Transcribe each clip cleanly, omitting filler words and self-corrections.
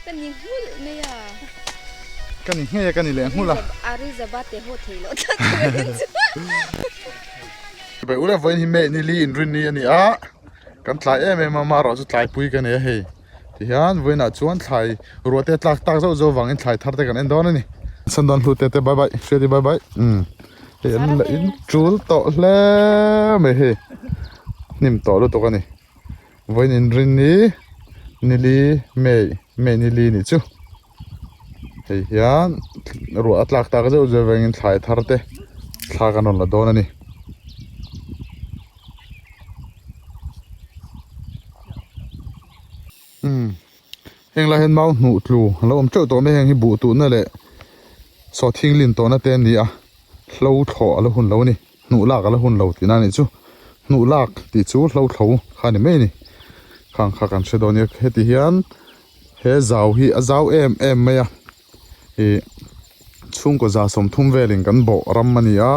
กันยิงหุ่นเนี่ยกันนี่เฮียกันนี่แหละหุ่นละอาริซาบัตเตโฮเทลไปอุลาวันนี้แม่นี่ลีนรินนี่อันนี้อ่ะกันทลายมาเราจะทลายปุยกันเนี่ยเฮ้ยที่ฮันวันน่ะชวนทลายรัวเตะตักเจ้าวังอินทลายทัดเตกันเอ็นดอนนี่สันดอนพูดเตะบายบายเชียร์บายบายเฮ้ยอินจูลโตแล้วไม่เฮ้ยนิ่มโตแล้วตัวกันนี่วันนี้รินนี่นี่ลีแม่นี่ลีนี่จูเฮ้ยฮันรัวตักเจ้าวังอินทลายทัดเตะทลายกันนนละโดนนี่เฮงละเห็นเมาหนูตลูแล้วผมเจ้าตัวไม่เฮงให้บูตูนั่นแหละสอทิ้งลิ้นตัวนั่นเต้นนี่อ่ะเราถอแล้วหุ่นเรานี่หนูลากแล้วหุ่นเราที่นั่นนี่จูหนูลากที่จูเราเขาข้านี่ไม่นี่ข้างข้ากันเชดอนเนี่ยเฮติเฮียนเฮเจ้าฮีเจ้าไม่อ่ะช่วงก็จะสมทุ่มเวลิงกันบ่รำมันนี่อ่ะ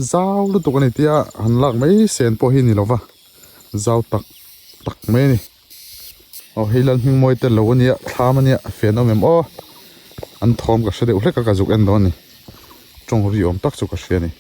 เจ้าลูกตัวนี้ที่อ่ะหันลากไม่เสียนพอหินนี่หรอวะเจ้าตักไม่นี่เอาให้ลันหิงมวยแต่ละวันนี้ท้ามันเนี่ยเฟียนเอาเมมอันทอมกับเสด็จเล็กกับจุกเอ็นดอนนี่จงรีอมตักจุกกับเฟียนี่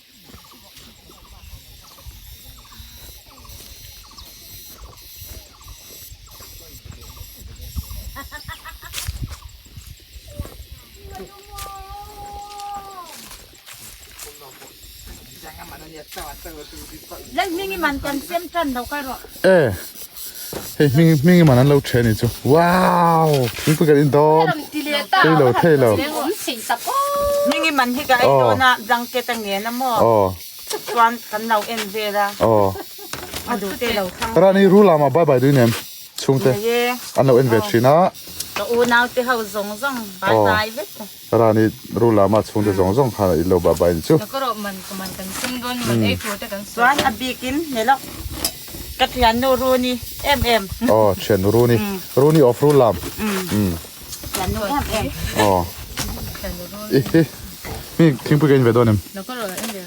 แล้วมีมันกันเสียมจันเราก็รอเฮ้ยมิงมันนั้นเราเชนี่จูว้าวทิ้งไปกันอินดอนเท่เรามิงิมันที่ไกโดนะดังเกตังเงี้ยนะมั่ววันกันเราเอ็นเวล่ะมาดูเตเราทั้งร้านนี้รู้ลามาบายด้วยเนี่ยช่วงเตอันเราเอ็นเวทชีนะก็อูนาวเตเขาซงบายเวทร้านนี้รู้ลามาช่วงเตซงข้าอีโลบายจูแล้วก็มันกันซิงดอนมันพูดกันส่วนอบีกินเนี่ยลูกกระเทียมนูรูนี่เชนรูนี่ออฟรูลามกระเทียมนูมีทิ้งไปกันไปด้วยเนี่ยแล้วก็เราเอ็นเดียว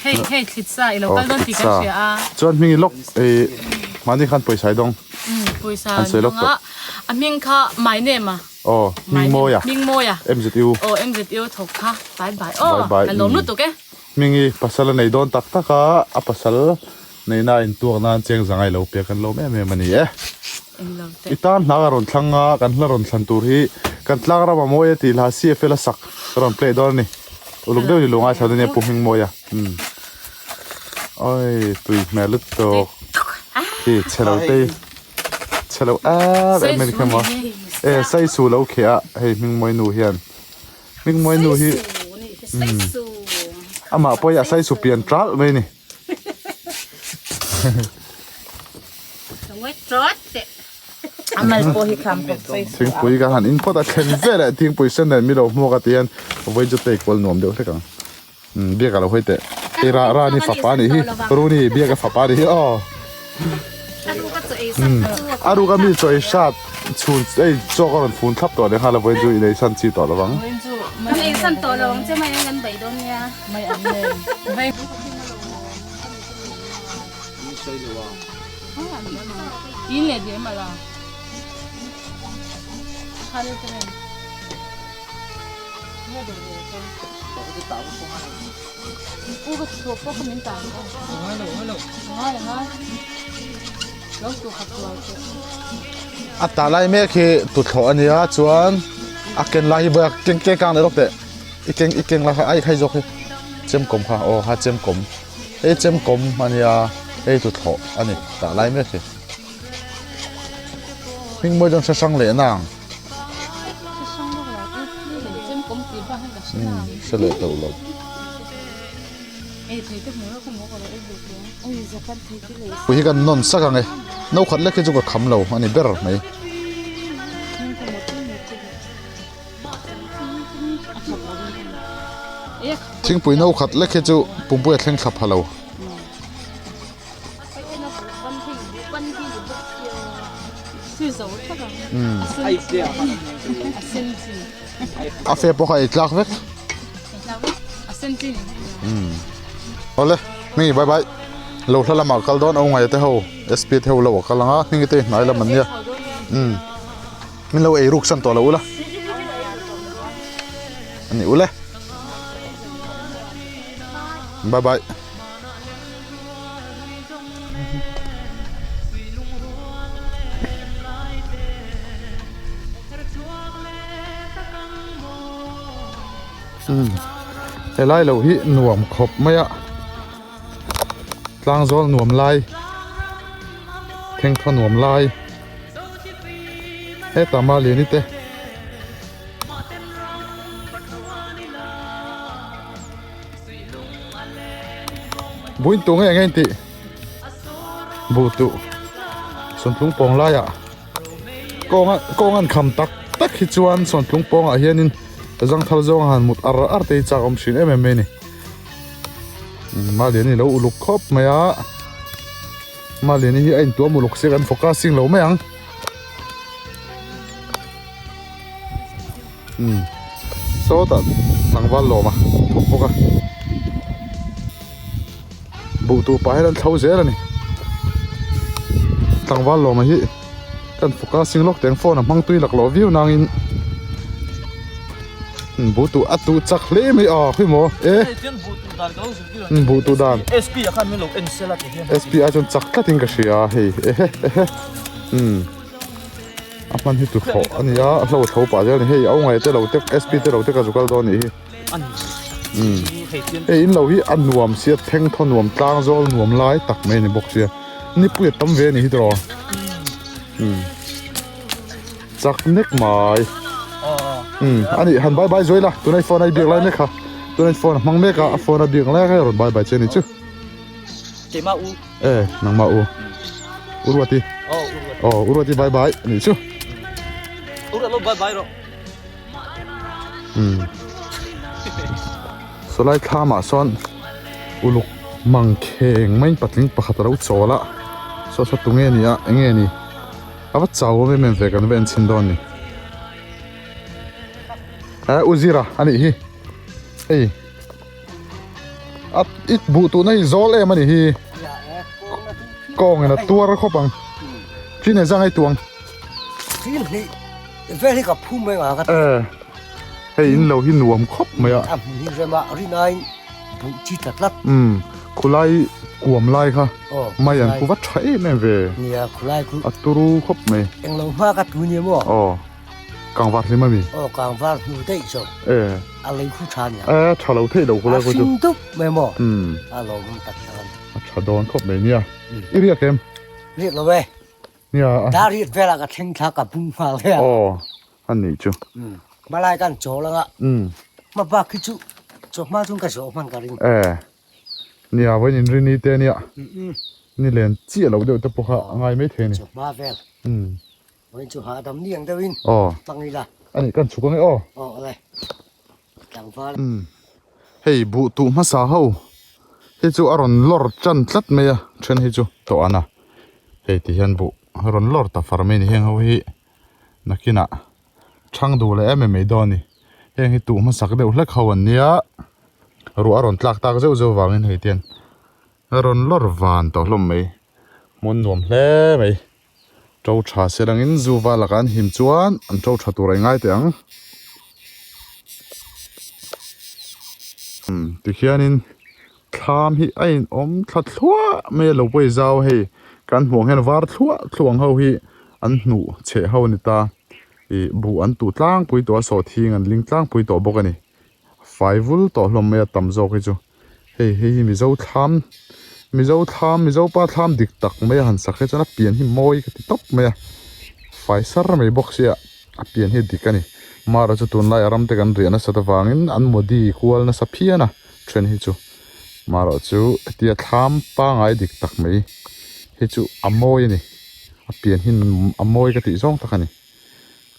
เฮ้คิดซะเราก็ต้องติดกันเสียจวนมีล็อกมันนี่ขันไปใช้ดงไปใช้ดงมิงค่ะไม่เนี่ยมามิงโมยMZU MZU ถูกค่ะบายแล้วลงนู่นตัวแกมิงภาษาในโดนตักภาษาในน่าอินตัวนั้นเจียงสังไงเราเปียกันเราไม่มันนี่อีตานนักรอนทั้งกันละรอนสันตุรีกันลักระบามวยตีลาซีเฟลสักรอนเพลย์ดอนนี่อุลุกเดียวอยู่ลงอาชาเนี่ยปุ่มหิงมวยโอ้ยตุยแม่ลุกโตที่เชลล์เมริกันวะใส่สูแล้วเขียเฮ้ยมิงมวยนูเฮียนอามาปอยใส่สูเปลี่ยนทรัลไหมนี่อามาโปฮิคำกับไฟทิ้งปุ๋ยกันหันอินพอตะเข็นเฟ่เลยทิ้งปุ๋ยเส้นเดินมีเราหมวกเตียนไว้จะเตะกอลนวมเดียวใช่กันเบี้ยกันเราให้เตะร้านนี่ฝับปานี่รู้นี่เบี้ยกันฝับปานี่อารูก็มีใจชาติชูนโจกันฟูนทับตัวเนี่ยฮะเราไว้ดูในชั้นจีต่อระวังมันเองชั้นต่อระวังใช่ไหมงั้นไปโดนเนี่ยไม่อันเลยไม่ยินเลยเดี๋ยวมาละฮาร์ดเทรนเนี่ยเดี๋ยวกูก็ชอบพวกคอมเมนต์ต่างฮัลโหลแล้วตัวขับตัวอัตตาไล่เมฆคือตุดขออันนี้ฮะชวนอักเกนไล่เบิกเก่งกลางในรถเตะอีเก่งละไอ้ใครจกเจมกลมค่ะฮะเจมกลมเจมกลมอันนี้ตุดขออันนี้ตาไล่เมฆคือพิงมวยจงช่างเหล่นางเฉลยตัวเราคุยกันนนสักไงน้าขัดเล็กจุกขำเราอันนี้เบอร์ไหมทิ้งปุ๋ยน้าขัดเล็กจุปุ่มปุ๋ยแข่งขับฮัลโหลอาเฟียพอให้กลักเวกเอาเลยนี่บายเราถ้าละหมากกัลดอนเอาไงเต้าเอสพีเท่าเรากัลลังอ่ะนี่เต้ไหนละมันเนี่ย mình lâu ấy rục sân to lâu la anh này ule bye bye thế lại lâu hi nuông khop mấy ạ lang gió nuông lai theng thon nuông lai hết tama liền đi tê buổi tối ngày anh chị bù tụ xuân thung pong lai à con ăn khăm tắc khi chuan xuân thung pong à hiền in răng thal zong han một ar tê cha om xin em này mà liền đi lâu lục khop mày à mà liền đi anh tua một lục sẽ ăn focusing lâu mấy ang số ta thằng văn lò mà thuộc bốc à bộ tụ phải là thâu dễ rồi nè thằng văn lò mà hi cần focusing lóc tiếng phone mang tuy lạc lò view nàng in bộ tụ ắt tụ chắc lẽ mấy à khi mò bộ tụ đàn SP akan melo ensela SP ajon chắc cái tiếng cái gì à hey apan hi tu kho ani ya lo tho pa ja ni hei au ngai te lo te SP te lo te ka zukal do ni e in lo hi an nuam sia theng thon nuam tlang zol nuam lai tak me ni bok sia ni pu tam ve ni hi dro chak nek mai ani han bye bye zoi la tu nai phone ai biak lai me kha tu nai phone mang me ka phone biak lai ka ron bye bye che ni chu te ma u nang ma u urwati urwati bye bye ni chu ura lo bye bye ro so lai thama son uluk mang kheng main patling pakhat ro chola so tunge ni a enge ni ava chawo me men ve kan ven chin don ni uzira ani hi ei at it bu tu nai zol em ani hi kong na tuar khopang chin ne zang ai tuang chin ni ve ni ka phum mai ga hey in lo hi nuam khop mai a ni re ma ri nai bu chi tat lat khulai kuam lai kha mai an ku wat thai me ve ni a khulai ku aturu khop me eng lo ma ka tu ni mo kang wat lima mi kang var hu dei so a lei khu chan ya thalo thei lo khulai ko chu sim tu me mo a lo mun tak tan chadon khop me nia iria kem ri lo ve nia da ri ve la ka theng tha ka bung ma le an ni chu ma lai kan cho la nga ma ba ki chu cho ma chung ka so man ka ring nia wen in ri ni te nia ni len chi lo de te po kha ngai me the ni cho ma ve wen chu ha dam niang de win tang ni la ani kan chu ko ngai le kang va hei bu tu ma sa ho he chu aron lor chan tlat me ya chen he chu to ana hei ti hian bu aron lor ta farme ni heng ho hi nakina thang du le em me do ni heng hi tu ma sak de hlek hawan nia ru aron tlak tak zeu zeu wangin hei tian aron lor van to hlom me mun nuam hle me trâu trà sẽ đang in du va là cái hiểm chuan ăn trâu trà tủ ngay tiếng thì khi anh tham hi anh thật thua mẹ lâu bây giờ hay can huống hen var thua thuang hậu hi ăn nụ chế hậu nị ta thì bu ăn tụ tlang bui tổ sổ thi ngàn linh tlang bui tổ bốc anh phải vul tổ lom mẹ tầm dâu cái chú hey mi dâu tham mi dâu pa tham dik tak me han sakhe chana pian hi moi ka ti top me fai sar me box ya a pian hi dikani mara chu tun lai aram te kan riana sata wangin an modi kual na saphiana tren hi chu mara chu tia tham pa ngai dik tak me hi chu amoi ni a pian hin amoi ka ti zong takani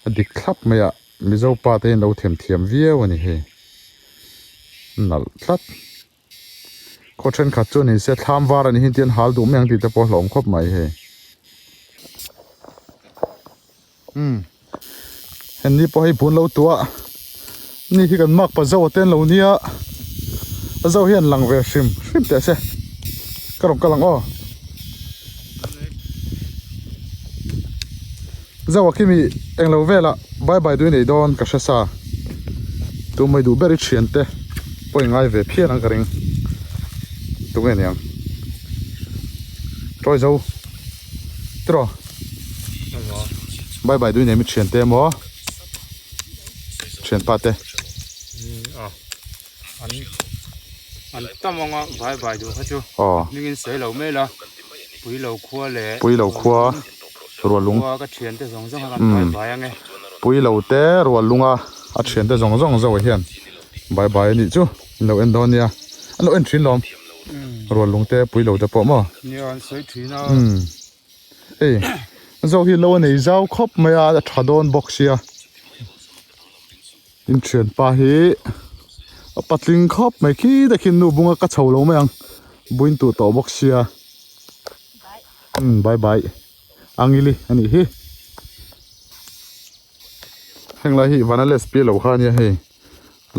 a dik thlap me ya mi zo pa te lo thiam viau ani he nal thlat ko chen khat chu ni se tham war ani hin tian hal du meng ti te po hlom khop mai he hen ni po hi bun lo tua ni hi kan mak pa zo ten lo nia zo hian lang ve shim te se kalang zawa kimi englo vela bye bye du nei don ka sa tu mai du beri thiante poi ngai ve phian ang karing tu nge niang troi zo tro bye bye du nei mi thiante mo thian pa te anh tâm ông vài vài điều hết chưa? Nhưng sẽ lâu mấy là bùi lâu khua rồi lung cái chuyện tới giống giống vài vài anh ấy bùi lâu té rồi lung à chuyện tới giống giống rồi hiện bye bye nị chứ lâu Indonesia anh lâu Indonesia lom rồi lung té bùi lâu té bỏ mà nhiều anh sẽ thủy nó ê dâu hi lâu này dâu khóc mày à thà đòn boxia in chuyện pa hi patling khop mai khi ta khin nu bunga ka chho lo mai ang buin tu to boxia bye bye angili ani hi hengla hi vanales pi lo kha nia he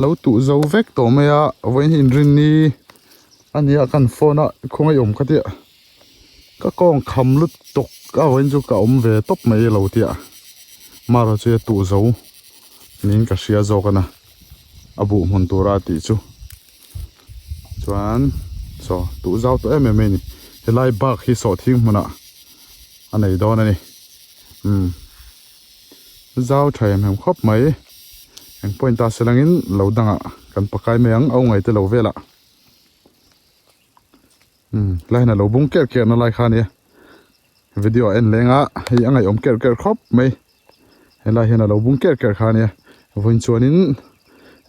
lo tu zo vek to mai a voin hin rin ni ania kan phone a khongai om ka tia ka kong kham lut tok ka voin chu ka om ve top mai lo tia maro che tu zo ning ka sia zo kana abu mun tura ti chu chuan so tu zau to em ni helai bak hi so thing mana anei don ani zau thaim hem khop mai eng point ta selangin lo danga kan pakai meang au ngai te lo vela lai na lo bung ker ker na lai khania video en lenga hi angai om ker ker khop mai helai hena lo bung ker ker khania voin chuanin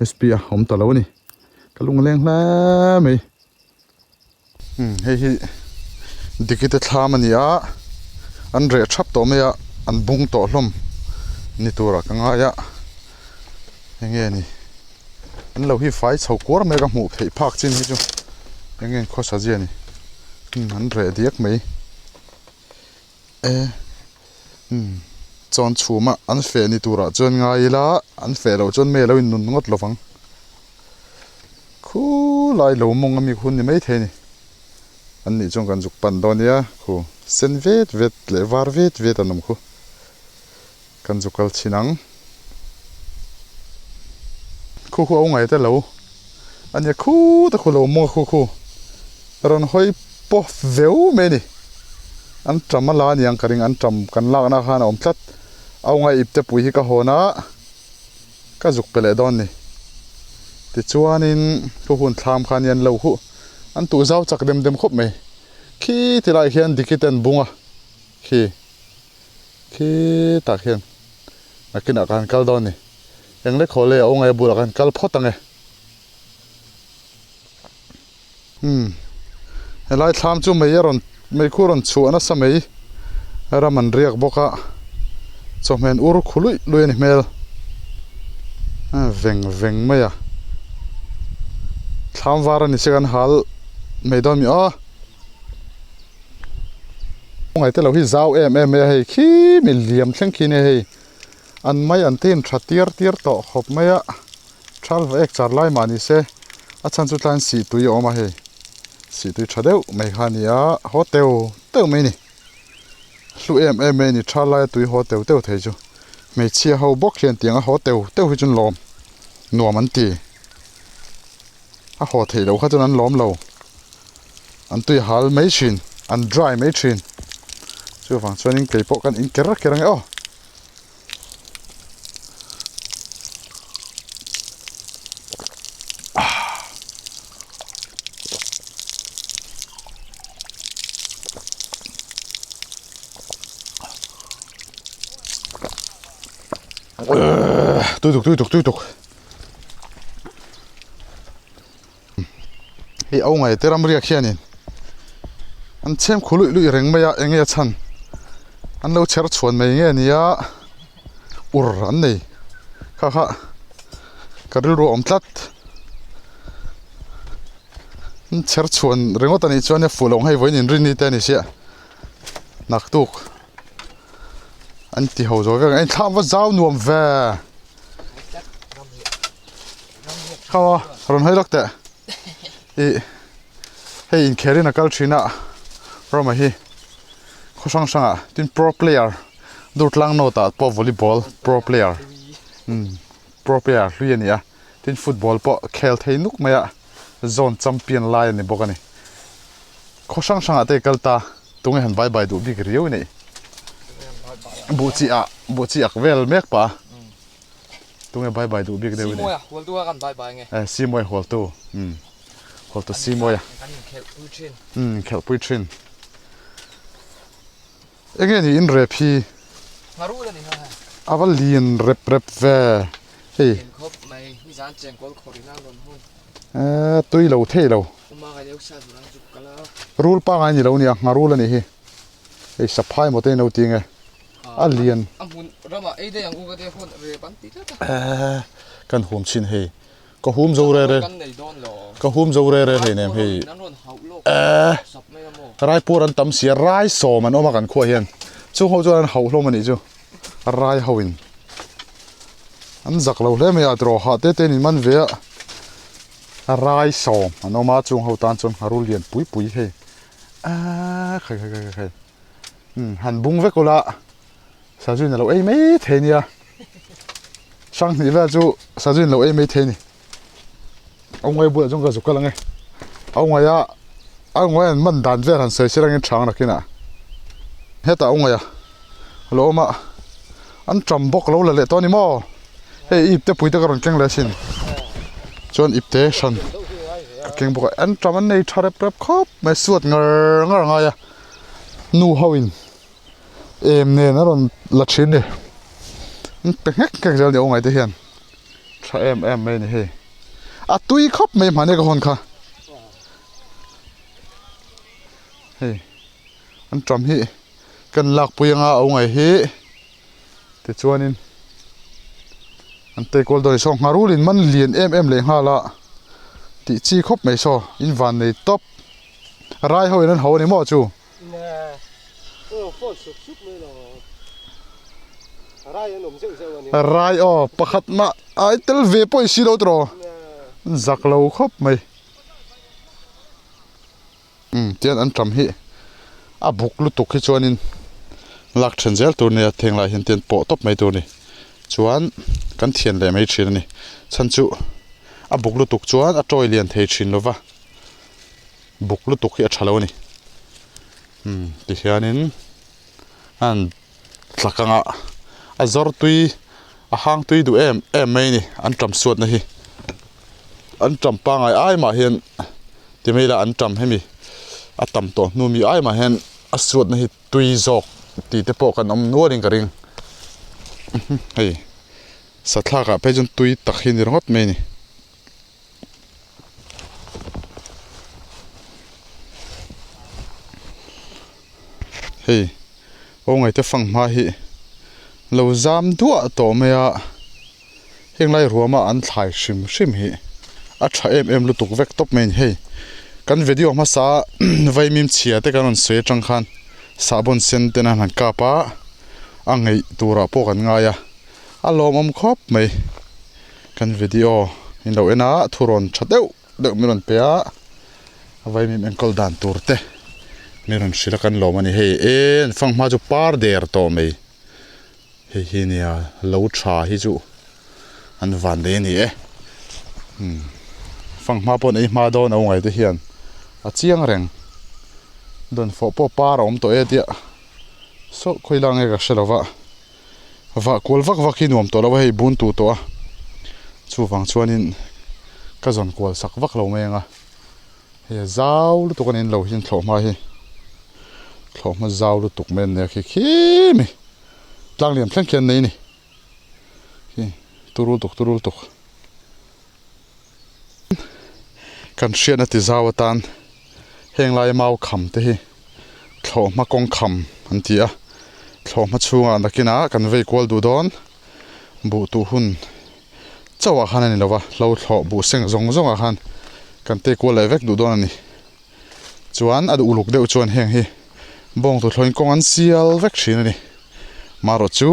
SPA om talo ni kalung leng la mai hei dikite thlamania an re thap to me a an bung to hlom ni tura kanga ya nge ni an lo hi fai chho kor me ga mu thei phak chin hi chu nge kho sa ji ni an re diak mai chon chuma an fe ni tura chon nga ila an fe lo chon me lo in nun ngot lovang khu lai lo mong ami khun ni mai the ni an ni chong kan juk pan donia khu sen vet le var vet anum khu kan jukal chinang khu au ngai te lo ania khu ta khu lo mo khu ron hoi po veu me ni an tramala niang karing an tram kan la na khana om tlat au ngai ipte pui hi ka hona ka juk pele don ni ti chuanin thu hun thlam khan yan lo hu an tu zau chak dem khop me khi ti lai hian dikiten bunga khi ta hian nakina kan kal don ni engle khole au ngai bura kan kal photange helai thlam chu me yaron mai khuron chu ana samei raman riak boka chomen ur khului luin mel veng maya thlam wara ni segan hal meidon mi a ngai te lo hi zau em hei khi miliam thleng khi ne hei an mai an tin thatir to khop maya thal va ek char lai mani se a chan chu tlan si tui oma hei si tui thadeu mai khania hotel teu mai ni lu em ni thalai tui hotel teu thei chu mei chia ho bok hian tianga hotel teu hi chun lom nuam an ti a ho thei lo kha chun an lom lo an tui hal mai chin an dry mai chin chu wang chuanin keipo kan in kerang o tui tuk hi au ngai teram riak hianin an chem khului reng maya enge chan an lo cher chuan mai nge nia ur an nei kha karil ro om tlat an cher chuan rengot ani chuan e fulong hei voin in rin ni te ni sia nak tuk an ti ho zo ve an tham wa zau nuam ve khawa ron hai lakte hei in kherin akal thina roma hi khosang sanga tin pro player dut lang no ta po volleyball pro player pro player hlui ani a tin football po khel thei nuk maya zone champion lai ani bokani khosang sang ate kalta tunge han bye bye du big riu nei buchi ak vel mek pa tunge bye bye du big riu nei Simoya, hol tu kan bye bye nge. simoy hol tu hol tu simoya Kan khel pu chin. khel pui thin enge ni in rep hi Ngaru la ni ha. aval lin rep ve hey Ken khop mai ni jan cheng kol khorina lon hun. tui lo thei lo Uma ga deu sa durang juk kala. rule pa ngai ni lo ni ngaru la ni hi ei saphai mo te no tinge a lian Amun rama ei de yang u ga de hon re ban ti ta. kan hum chin hei ko hum zo re Kan nei don lo. ko hum zo re he nem hei Nan ron hau lo. Sap mai mo. rai pur an tam sia rai so man oma kan khua hian chu ho chuan hau hlom ani chu rai hoin an zak lo hle me a dro ha te te ni man ve a rai so an oma chung ho tan chon harul lian pui pui he khai han bung ve kola sa jun lo ei mai the nia sang ni va chu sa jun lo ei mai the ni ông ấy bữa trong cái dục cái lăng ấy ông ấy mình đàn về hẳn sấy sấy đang trắng là kia nè hết ta ông ấy à lỗ mà anh trầm bốc lâu là lệ to ni mò hey ip te pui te karon keng le sin chon ip te san keng bok anh trầm anh này thare prep khop mai suat ngar ngai à nu hawin em nè nó còn lật chín đi pe ngek cái giờ ông ấy te hiền cha em mấy này hey à tui khóc mấy mà này có hồn kha hey anh trầm hi cần lạc bùi nga ông ấy hi thì chuan in anh tây col đôi song ngaru lin man liền em lấy ha la thì chi khóc mấy so in van này top rai hồi nên hậu này mò chu rai pakhat ma ai tel ve poi si lo tro giặc lâu khóc mày tiền ăn trầm hi à bục lu tục khi chuan in lạc chân zel tu này thèn lại hiện tiền bộ top mấy tu này chuan kan thiền lại mấy chuyện này chân chu à bục lu tục chuan à trôi liền thấy chuyện lo va bục lu tục khi à chalo này thì hiện in an lạc anga à zor tui à hang tui du em mấy này ăn trầm suốt này anh trầm pa ngai ai mà hiện thì mấy là anh trầm hay mi à tầm to nu mi ai mà hiện à suốt này tùy dọc thì tế bộ cần ông nuôi đến cái ring hey sát thác à bây giờ tùy tắc hiện được hết mấy nè hey ông ấy tế phăng ma hi lâu giam đũa tổ mày à hiện nay rùa mà anh thải sim hi à cha em lu tuk vek top main hey kan video ma sa vai mim chia te kan on swe chang khan sabon sen ten han ka pa angai tura po kan nga ya alom om khop mai kan video in lo ena thuron thateu de miron pe a vai mim enkol dan turte miron shila kan lo mani hey en fang ma ju par der to mai hey hi nia lo tha hi chu an van de ni e phang ma pon ei ma don ông ấy te hiền a chiang reng don fo po par om to e tia so khoi lang e ga shelawa wa kol vak vakin om to lawa hei bun tu to a chu wang chuanin ka zon kol sak vak lo menga he zau lu to kan in lo hin thlo ma hi thlo ma zau lu tuk men ne khi mi tlang liam thleng khian nei ni hi turul tuk kan shia na ti zawatan heng lai mau kham te hi thlo ma kong kham an ti a thlo ma chunga nakina kan vei kol du don bu tu hun chawa khan ani lawa lo thlo bu seng zong a khan kan te kol lai vek du don ani chuan adu uluk deuh chuan heng hi bong tu thloin kong an sial vek thin ani maro chu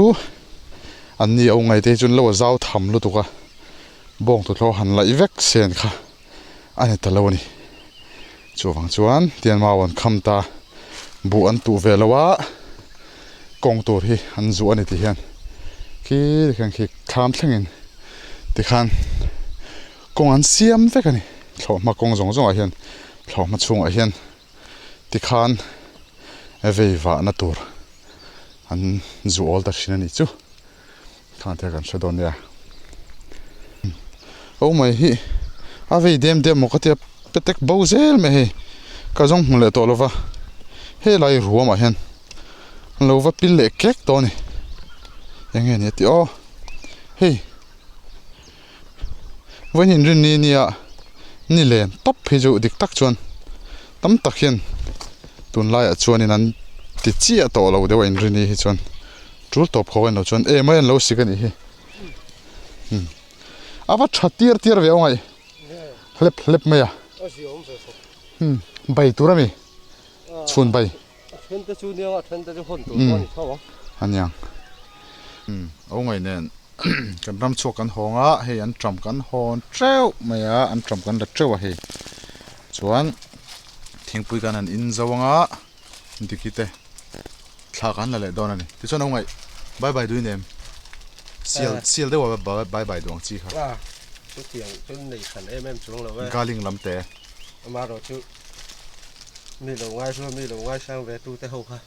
an ni au ngai te chun lo zaw tham lu tuka bong tu thlo han lai vek sen kha anh ta lâu nè, chú vàng chuan tiền màu anh khăm ta, bu anh tụ về lâu á, kong tur hi an zu ani ti hian khi khan khi kham thlengin ti khan kong an siam vek ani thlo ma kong zong zong a hian thlo ma chung a hian ti khan veiwa na tur an zu ol ta hrin ani chu thang te kan hredon ya oh mai hi a vei dem mo ka te petek bozel me hi ka zong hmu le to lova he lai ruam a hian lova pil le kek to ni enge ni ti o hey vanin rin ni nia ni len top phe ju dik tak chuan tam tak hian tun lai a chuan in an ti chi a to lo de wain rin ni hi chuan tul top khawen lo chuan e mai an lo sikani hi ava thatir tir ve ngai hlep maya bai turami chun bai chen te chu nia chen te hon tu ni thawa anyang au ngai nen kan ram chok kan honga he an tram kan hon treu maya an tram kan la treu a he chuan thingpui kan an in zawanga dikite thla kan la le don ani ti chuan au ngai bye bye duin em sial de wa bye bye dong chi kha chu tiang chen nei khan chung lo we galing lamte ma ro chu mi lo ngai sang ve tu te ho kha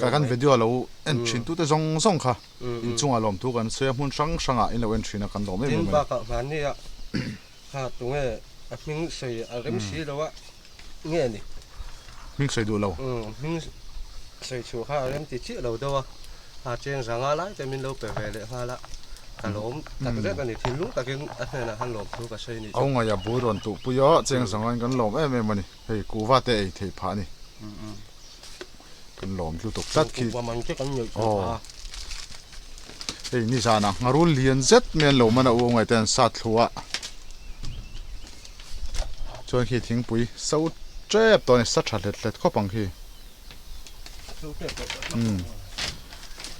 ka kan video lo en thin tu te zong kha in chunga lom tu kan se mun sang a in lo en thina kan lo me tin ba ka man ni a ha tu nge a ming sei a rem si lo wa nge ni ming sei du lo ming sei chu kha rem ti chi lo do wa a chen sang a lai te min lo pe ve le ha la ka lom tak re ka ni thin lu ta ken a na han lom tu ka sei ni au nga ya buron tu puyo cheng sangan kan lom em mani hei kuwa te ei thei pha ni kan lom lu tok tat ki wa man ke kan nyoi hei ni sana ngarul lian zet men lo mana u ngai ten sa thluwa chuan khi thing pui so trep to ni sa tha let khopang khi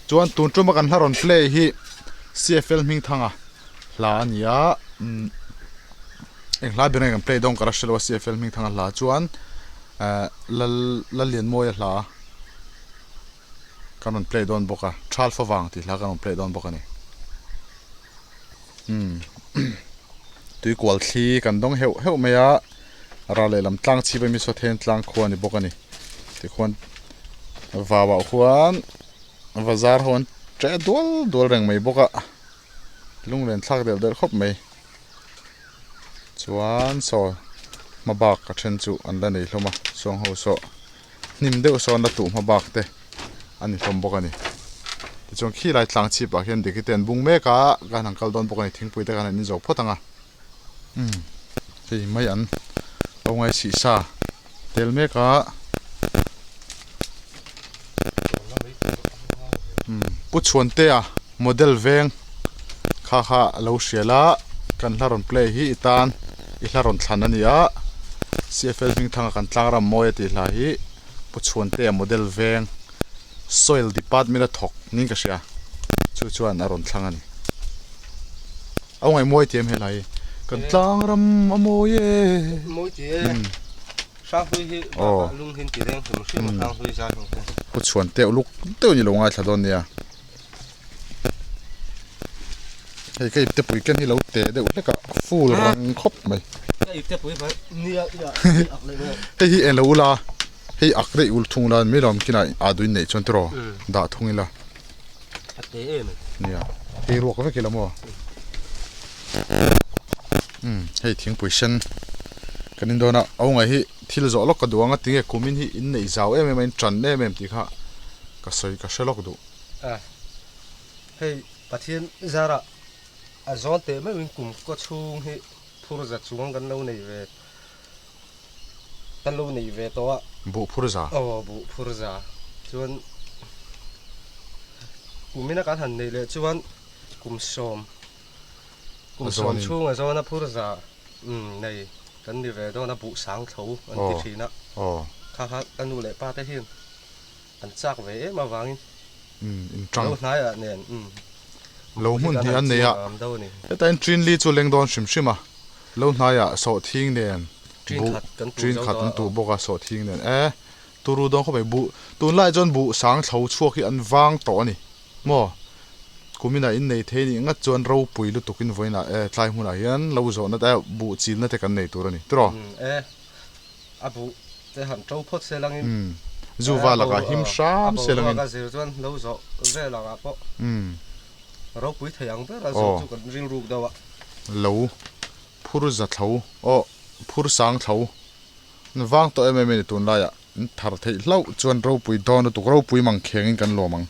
chuan tun tuma kan haron play hi CFL ming thanga la ania eng la bene kan play dong kara shelo CFL ming thanga la chuan la lian moi la kanon play don boka thal fawang ti la kanon play don boka ni tui kwal thli kan dong heu meya ra le lam tlang chi be mi so then tlang khwani boka ni ti khon wawa khuan bazar hon tre dol reng mai boka lung len thak del khop mai chuan so mabak ka then chu an la nei hloma song ho so nim deuh so na tu mabak te ani hlom boka ni ti chong khi lai tlang chi ba hian dikiten bung me ka gan angkal don boka ni thingpui te kan ni zo photanga hei mai an ongai si sa tel me ka puchhuan te a model veng kha lo hriala kan hlaron play hi itan I hlaron thlan ania CFL ming thanga kan tlangram moi ti hla hi puchhuan te a model veng soil department a thok ning ka sia chuan aron thlang ani au ngai moi tiam helai kan tlangram amoye moi ti sang hui hi lung hin ti reng hum hrim sang hui sa ho puchhuan te luk te ni longa thladon nia hei kai te pui ken hi lo te de ule ka full rang khop mai kai te pui ba nia ya hei hi en lo la hei akre ul thung lan mi rom kina a duin nei chon tro da thungila ate em nia hei ro ka ke lamo hei thing pui sen kanin dona au ngai hi thil zo lok ka duanga tinge kumin hi in nei zaw em em tran em ti kha ka soi ka shelok du hei pathian zara a zon te mai kum ko chung hi phur za chung kan lo nei ve to a bu phurza bu phur za chuan kumina kan han nei le chuan kum som chung a zon a phur za nei kan ni ve do na bu sang tho an ti thina kha kan nu le pa te hin an chak ve ma wangin in tang lo hnai a nen lo mun hi an nei a ta in trin li chu leng don shim a lo hnai a so thing nen trin khat an tu boka so thing nen turu dong kho bai bu tun lai jon bu sang thau chuak hi an wang to ni mo kumina in nei the ni nga chuan ro pui lu tukin voina tlai hmuna hian lo zo na ta bu chil na te kan nei tur ani tro abu te han trâu phốt xe langin zu wa la ka him sham se langin ka zir chuan lo zo ve la ka po ro pui thayang be ra zo chu kan ring ruk dawa lo phur za thau o phur sang thau wang to em em ni tun la ya thar thei hlau chuan ro pui don tu ro pui mang khengin kan lo mang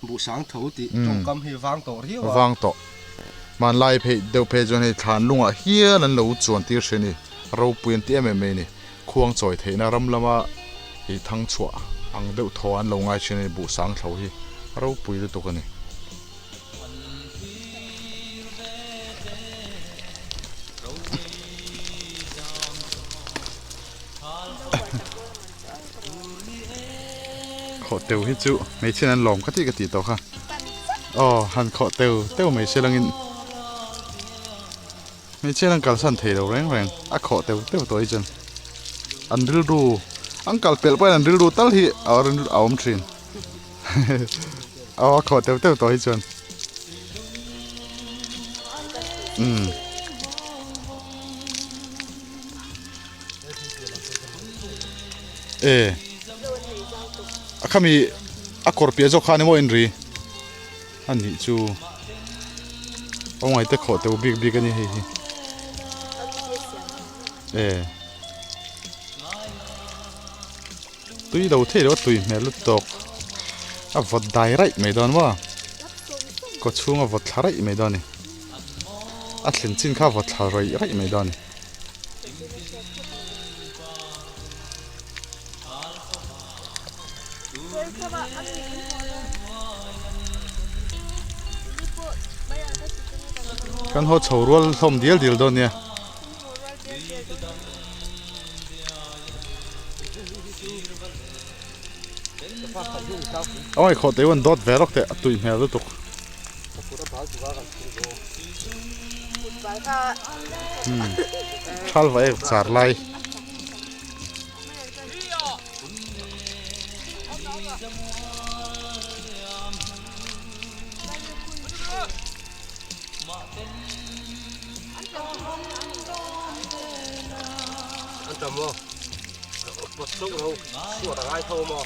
bu sang thau ti trong kam hi wang to riwa wang to man lai phe deu phe jon hi than lunga hian an lo chuan tir sheni ro puin ti em em ni khuang choi theina ram lama hi thang chua ang deuh tho an lo ngai chini bu sang thlo hi ro pui tu kani kho teu hi chu mei chen an lom ka ti to kha han kho teu mei se langin mei chen an kal san thei lo reng a kho teu to i chen an ril ru angkal pel pa an ril ru tal hi awm thin aw kho teu to hi chen akami akor pia zo khani mo inri ani chu ongai te kho te big ani hi tui đâu thế đó tui mẹ lúc tộc vật đài right mấy đòn mà có chung vật thà right mấy đòn này lên trên khá vật thà right mấy đòn này kan ho chho rol thom dil don nha ôi khó tế vẫn đốt vé rốc thế tụi mẹ rất tục khal vậy char lại anh chầm không một lúc đâu sửa thằng ai thâu mà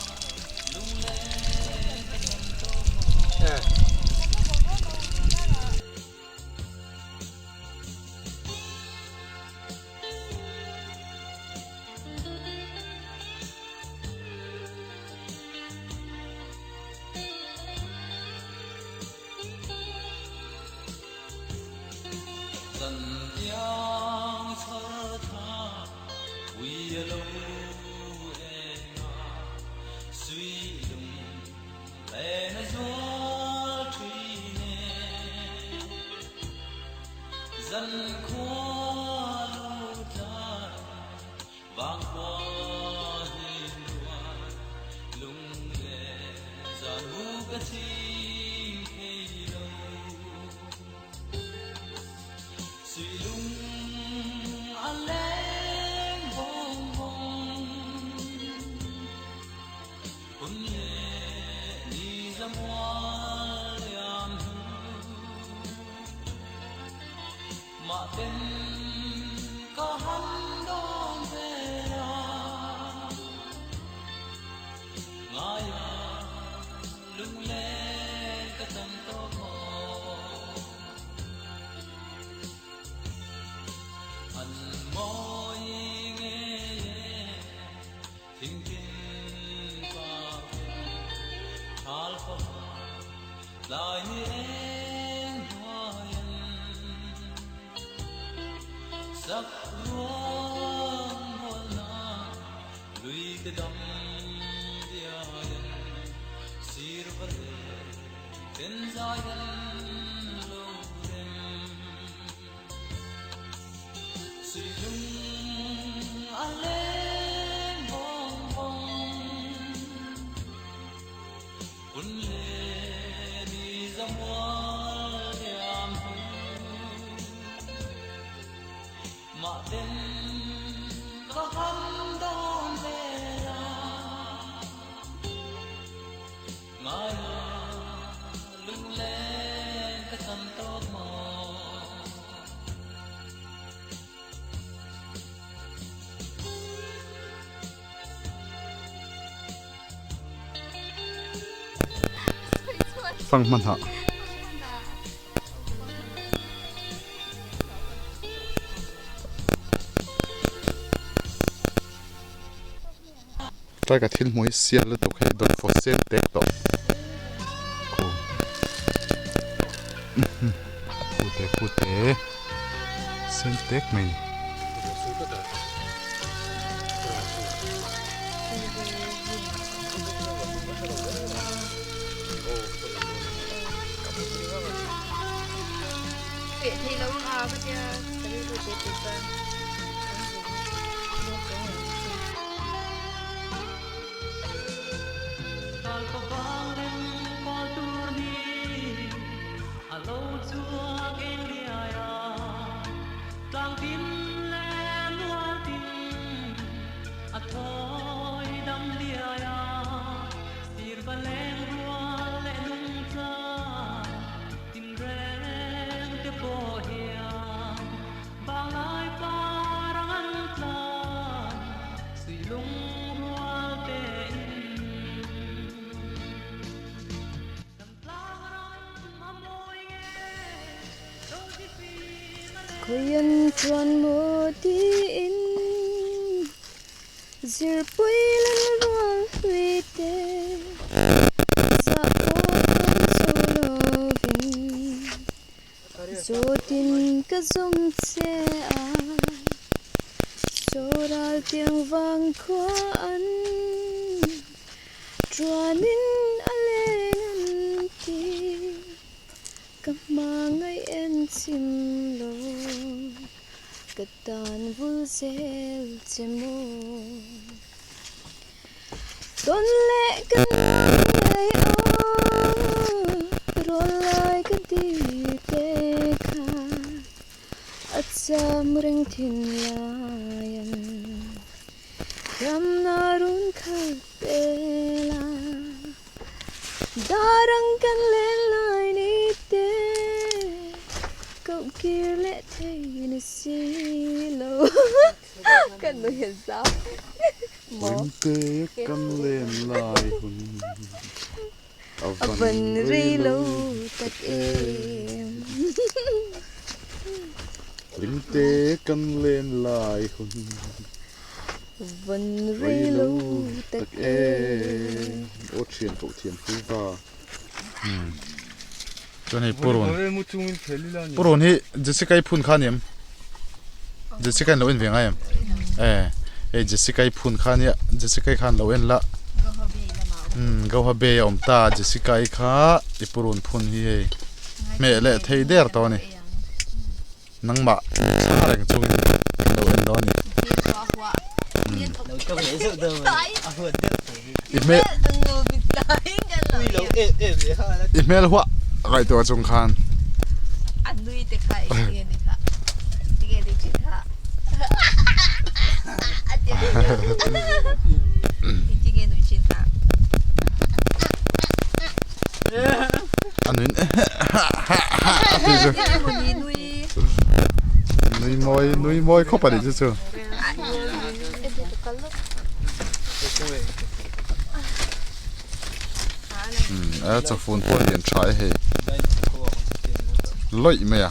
mà tên có hâm đón về phăng man hả trái cả thiên muối xia lên tục hay đột phốt sen tết đó cụ thể sen tết mình thì lâu cái kia cái đi cái tiếp tục Koyan tuan mo diin Zir puilan ruang huite Sa otan solovin Zotin ka zong tsea Soral tiang vang kwaan Druanin alengan ti Kamangay en simlo Katan vulzel temo Don le kanay Rolay ka dite ka At sa muring tinlayan Kam narun kalpela Darang kan lelay nite Cậu kia lẽ thấy nó silo Cần nó hiện sao Quên tê cầm lên lại hùn Vẫn ri lâu tắc em Quên tê cầm lên lại hùn Vẫn ri lâu tắc em Ô thiền cậu thiền phu va cho này Puron hi Jessica phun khan em Jessica lo en venga em Jessica phun khan ya Jessica khan lo en la go ha be om ta Jessica kha Puron phun hi he me le thei der to ni nang ma reng chung lo en do ni Email hua gai to chung khan Anh nuôi te khai Tige ni kha Tige ni chi kha Tige nuôi chi kha anh nuôi môi khó phải chứ chưa cho phun phun điện trái hay lội mày à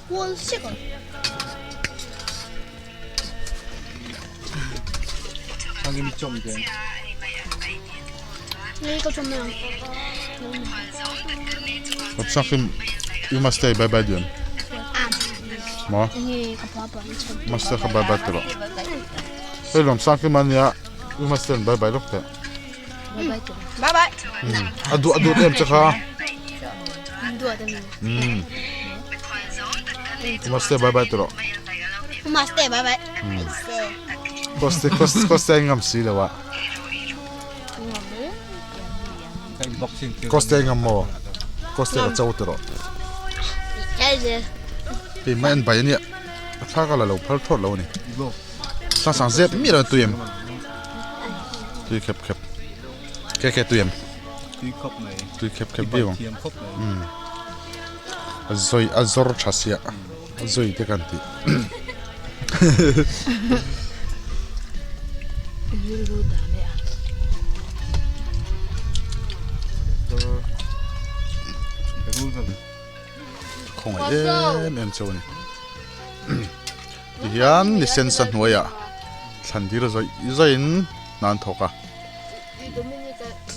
我这个 상임 좀 돼. 이거 좀 매워. Sakim, you must stay bye bye dyan. Ma, 이게 가봐봐. must stay bye bye tiro. Hello, sakim man ya. You must stay bye bye look there. 바이바이. Adu dem chaka. 누가 되는? You must stay bye bye tiro. 마스터 바이바이. Koste ngam si lewa. Koste ngam mo. Koste ka chaw tiro. 이제 Hey, man bay ni. Thaka la lo phal thot lo ni. Sa sang zet mi ra tuyem. Tuy khep khep. Ke tuyem. Tuy khop này. Tuy khep khep bi wang. Thiam khop này. Azor chasia. Azoi te kan ti. Không em châu này. Hian ni sen san hoya. Than dir rồi in nan thoka.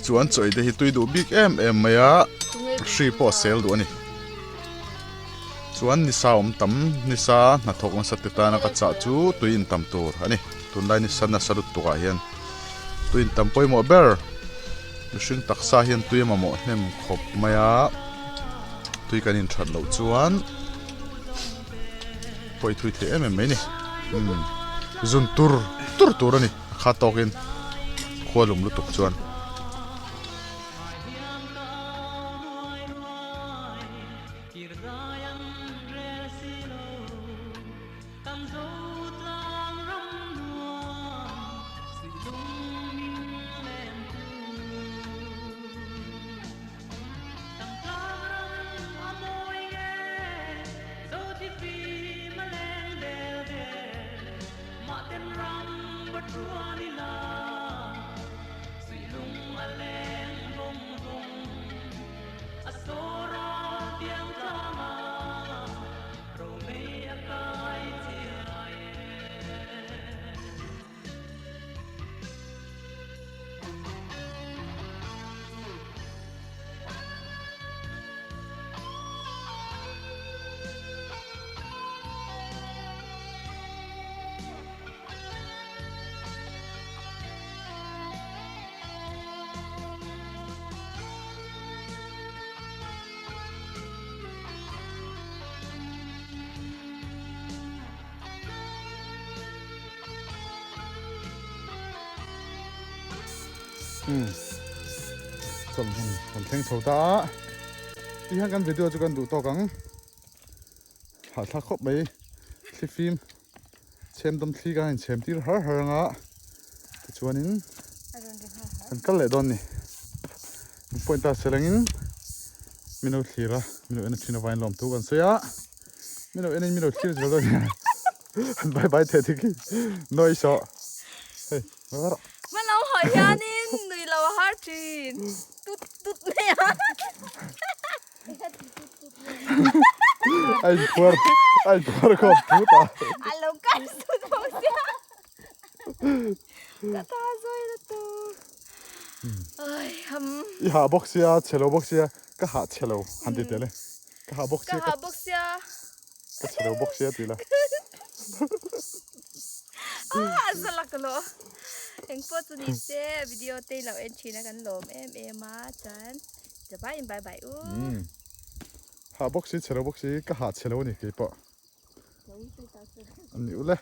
Chuan choi de hi tui du big em maya. Shri po sel du ni. Chuan ni sa tam ni sa na thok ma satita na ka cha chu tui in tam tur ani. Tun lai ni san na salut tu ka hian. Tui in tam poi mo ber. Shin taksa hian tui ma mo nem khop maya. Tui kan in that lo chuan poi thui the em mai ni zun tur ani kha tokin khwalum lu tuk chuan chom hon theng tho ta ti han kan video chu kan du to kang ha tha khop mai thli film chem dom thli ga hin chem tir har nga chuanin kan kal le don ni point ta selangin mino thira mino en thina vain lom tu kan soya mino thir jol do ni bye bye the thi noi so hey ma mà lâu hỏi ra nên người lâu hát thì tút nè ai por ko puta alo cắt tút không xia cả ta rồi đó tu ơi hầm i ha boxia chelo boxia ka ha chelo han ti tele ka ha boxia cả bốc xia ka chelo boxia ti la sao lạc lo em có tụi mình sẽ video tay lâu em chỉ là cái lồm em á chán giờ bye bye u ha boxi chelo boxi ka ha chelo ni ke po ani ule